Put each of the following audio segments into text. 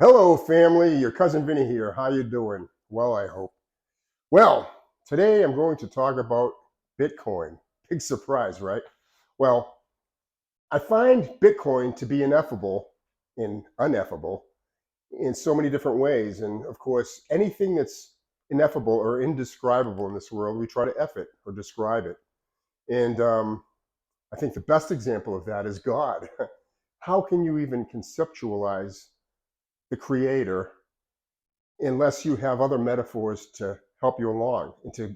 Hello, family. Your cousin Vinny here. How you doing? Well, I hope. Well, today I'm going to talk about Bitcoin. Big surprise, right? Well, I find Bitcoin to be ineffable and uneffable in so many different ways. And of course, anything that's ineffable or indescribable in this world, we try to F it or describe it. And I think the best example of that is God. How can you even conceptualize the creator unless you have other metaphors to help you along and to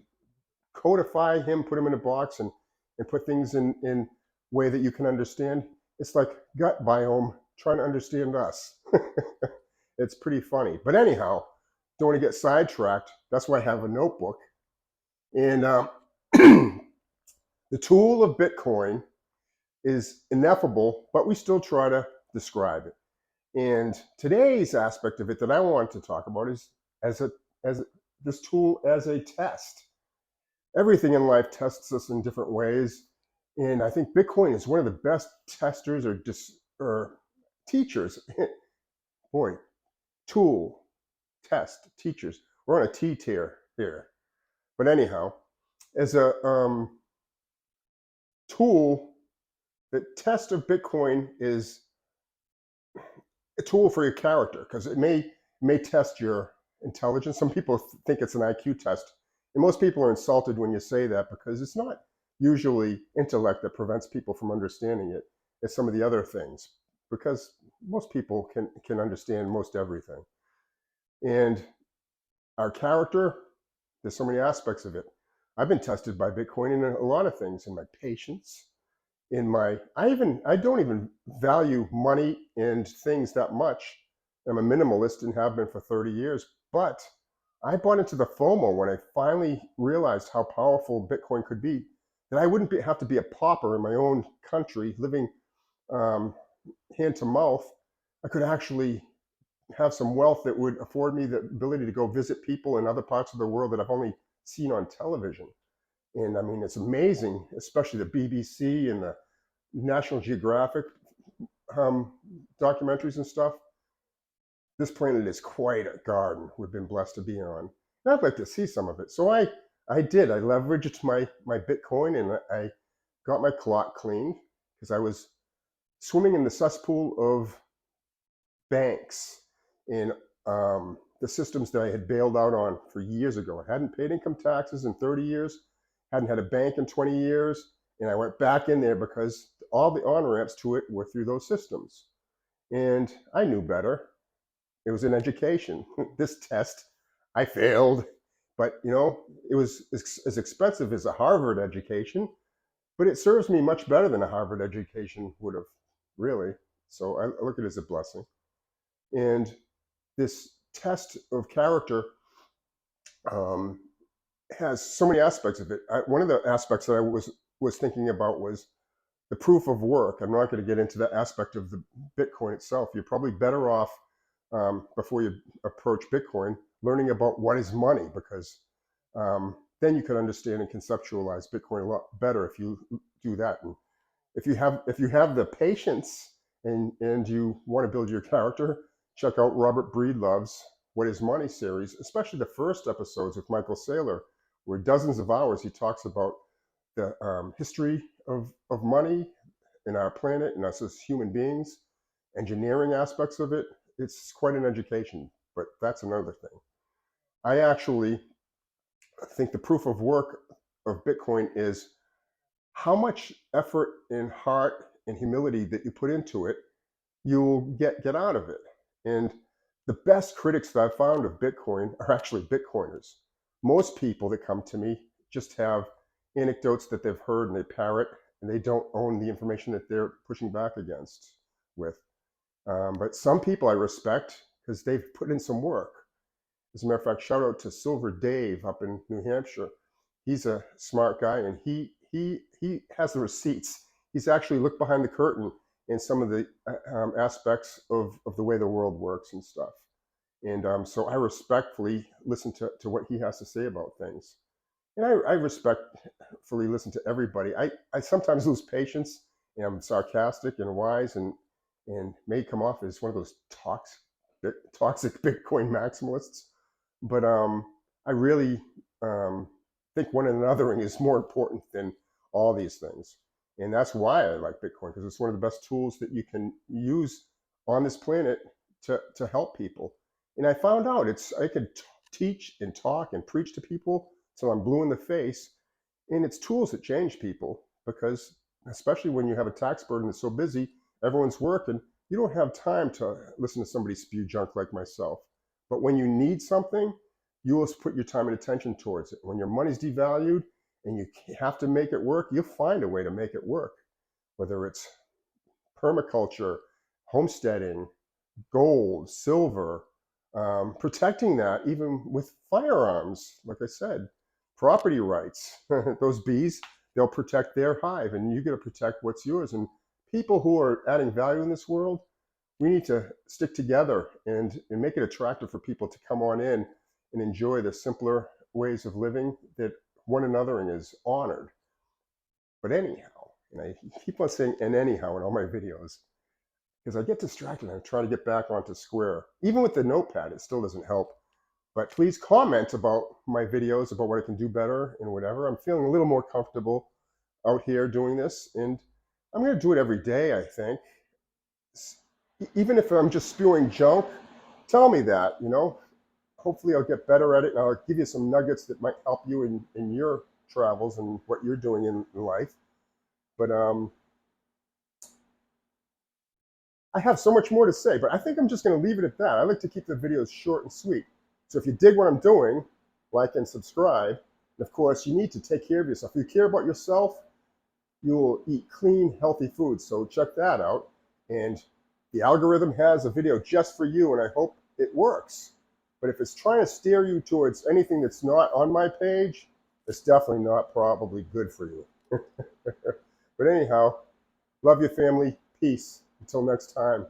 codify him, put him in a box and put things in way that you can understand. It's like gut biome trying to understand us. It's pretty funny. But anyhow, don't want to get sidetracked. That's why I have a notebook. And the tool of Bitcoin is ineffable, but we still try to describe it. And today's aspect of it that I want to talk about is as a as this tool as a test. Everything in life tests us in different ways, and I think Bitcoin is one of the best testers or teachers. Boy, tool, test, teachers. We're on a T tier here, but anyhow, as a tool, the test of Bitcoin is a tool for your character because it may test your intelligence. Some people think it's an IQ test, and most people are insulted when you say that because it's not usually intellect that prevents people from understanding it. It's some of the other things because most people can understand most everything. And our character, there's so many aspects of it. I've been tested by Bitcoin in a lot of things, in my patience, in my I don't even value money and things that much. I'm a minimalist and have been for 30 years, but I bought into the FOMO when I finally realized how powerful Bitcoin could be, that I wouldn't have to be a pauper in my own country living um, hand to mouth. I could actually have some wealth that would afford me the ability to go visit people in other parts of the world that I've only seen on television. And I mean, it's amazing, especially the BBC and the National Geographic um, documentaries and stuff. This planet is quite a garden we've been blessed to be on. And I'd like to see some of it. So I did. I leveraged my Bitcoin and I got my clock cleaned because I was swimming in the cesspool of banks in the systems that I had bailed out on for years ago. I hadn't paid income taxes in 30 years, hadn't had a bank in 20 years, and I went back in there because all the on ramps to it were through those systems. And I knew better. It was an education. This test, I failed, but it was as expensive as a Harvard education, but it serves me much better than a Harvard education would have, really. So I look at it as a blessing. And this test of character um, has so many aspects of it. One of the aspects that I was thinking about was the proof of work. I'm not going to get into that aspect of the Bitcoin itself. You're probably better off before you approach Bitcoin learning about what is money, because then you can understand and conceptualize Bitcoin a lot better if you do that. And if you have the patience and you want to build your character, check out Robert Breedlove's What is Money series, especially the first episodes with Michael Saylor, where dozens of hours he talks about the history of money in our planet and us as human beings, engineering aspects of it. It's quite an education, but that's another thing. I actually think the proof of work of Bitcoin is how much effort and heart and humility that you put into it, you'll get out of it. And the best critics that I've found of Bitcoin are actually Bitcoiners. Most people that come to me just have anecdotes that they've heard and they parrot, and they don't own the information that they're pushing back against with. But some people I respect because they've put in some work. As a matter of fact, shout out to Silver Dave up in New Hampshire. He's a smart guy, and he has the receipts. He's actually looked behind the curtain in some of the aspects of the way the world works and stuff. And so I respectfully listen to what he has to say about things. And I respectfully listen to everybody. I sometimes lose patience, and I'm sarcastic and wise and may come off as one of those toxic Bitcoin maximalists. But I really think one anothering is more important than all these things. And that's why I like Bitcoin, because it's one of the best tools that you can use on this planet to help people. And I found out I could teach and talk and preach to people till I'm blue in the face. And it's tools that change people, because especially when you have a tax burden that's so busy, everyone's working, you don't have time to listen to somebody spew junk like myself. But when you need something, you will put your time and attention towards it. When your money's devalued and you have to make it work, you'll find a way to make it work, whether it's permaculture, homesteading, gold, silver, protecting that even with firearms. Like I said, property rights. Those bees, they'll protect their hive, and you got to protect what's yours. And people who are adding value in this world, we need to stick together and make it attractive for people to come on in and enjoy the simpler ways of living that one anothering is honored. But anyhow, and I keep on saying and anyhow in all my videos, because I get distracted and I try to get back onto square. Even with the notepad, it still doesn't help. But please comment about my videos, about what I can do better and whatever. I'm feeling a little more comfortable out here doing this, and I'm going to do it every day, I think. Even if I'm just spewing junk, tell me that, Hopefully I'll get better at it, and I'll give you some nuggets that might help you in your travels and what you're doing in life. But I have so much more to say, but I think I'm just going to leave it at that. I like to keep the videos short and sweet. So if you dig what I'm doing, like and subscribe. And of course, you need to take care of yourself. If you care about yourself, you'll eat clean, healthy food. So check that out. And the algorithm has a video just for you, and I hope it works. But if it's trying to steer you towards anything that's not on my page, it's definitely not probably good for you. But anyhow, love your family. Peace. Until next time.